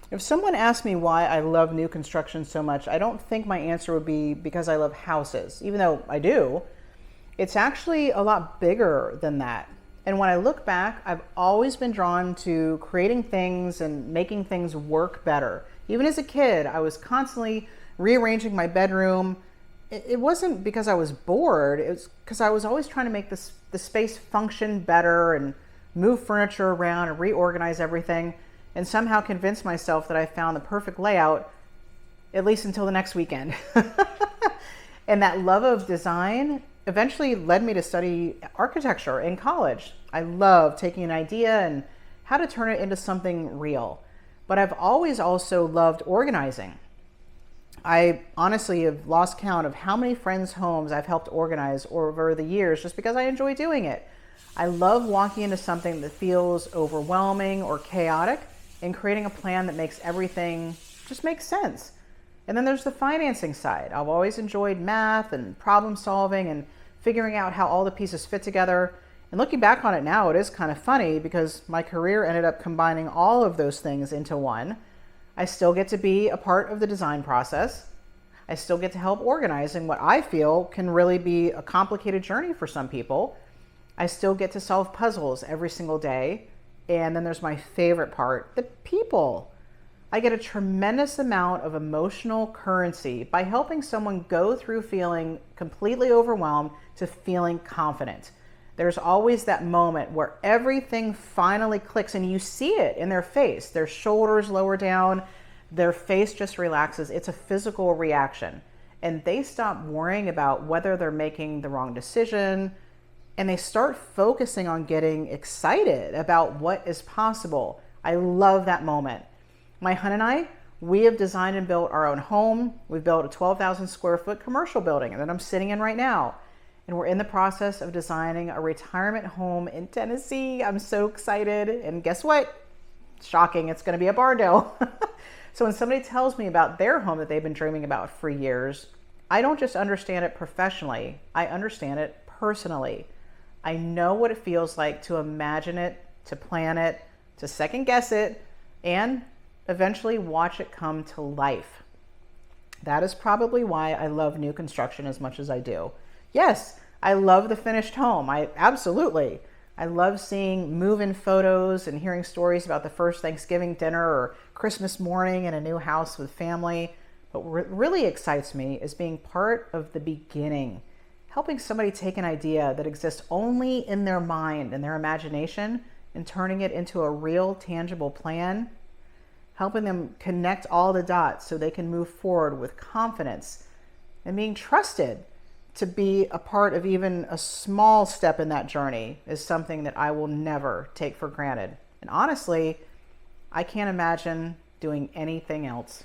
If someone asked me why I love new construction so much, I don't think my answer would be because I love houses, even though I do. It's actually a lot bigger than that. And when I look back, I've always been drawn to creating things and making things work better. Even as a kid, I was constantly rearranging my bedroom. It wasn't because I was bored, it was because I was always trying to make the space function better and move furniture around and reorganize everything and somehow convince myself that I found the perfect layout, at least until the next weekend. And that love of design eventually led me to study architecture in college. I love taking an idea and how to turn it into something real. But I've always also loved organizing. I honestly have lost count of how many friends' homes I've helped organize over the years just because I enjoy doing it. I love walking into something that feels overwhelming or chaotic and creating a plan that makes everything just make sense. And then there's the financing side. I've always enjoyed math and problem solving and figuring out how all the pieces fit together. And looking back on it now, it is kind of funny because my career ended up combining all of those things into one. I still get to be a part of the design process. I still get to help organize in what I feel can really be a complicated journey for some people. I still get to solve puzzles every single day. And then there's my favorite part, the people. I get a tremendous amount of emotional currency by helping someone go through feeling completely overwhelmed to feeling confident. There's always that moment where everything finally clicks and you see it in their face. Their shoulders lower down, their face just relaxes. It's a physical reaction. And they stop worrying about whether they're making the wrong decision, and they start focusing on getting excited about what is possible. I love that moment. My husband and I, we have designed and built our own home. We've built a 12,000 square foot commercial building that I'm sitting in right now. And we're in the process of designing a retirement home in Tennessee. I'm so excited. And guess what? Shocking, it's gonna be a Barndo. So when somebody tells me about their home that they've been dreaming about for years, I don't just understand it professionally, I understand it personally. I know what it feels like to imagine it, to plan it, to second guess it, and eventually watch it come to life. That is probably why I love new construction as much as I do. Yes, I love the finished home. Absolutely. I love seeing move-in photos and hearing stories about the first Thanksgiving dinner or Christmas morning in a new house with family. But what really excites me is being part of the beginning, helping somebody take an idea that exists only in their mind and their imagination and turning it into a real, tangible plan, helping them connect all the dots so they can move forward with confidence and being trusted to be a part of even a small step in that journey is something that I will never take for granted. And honestly, I can't imagine doing anything else.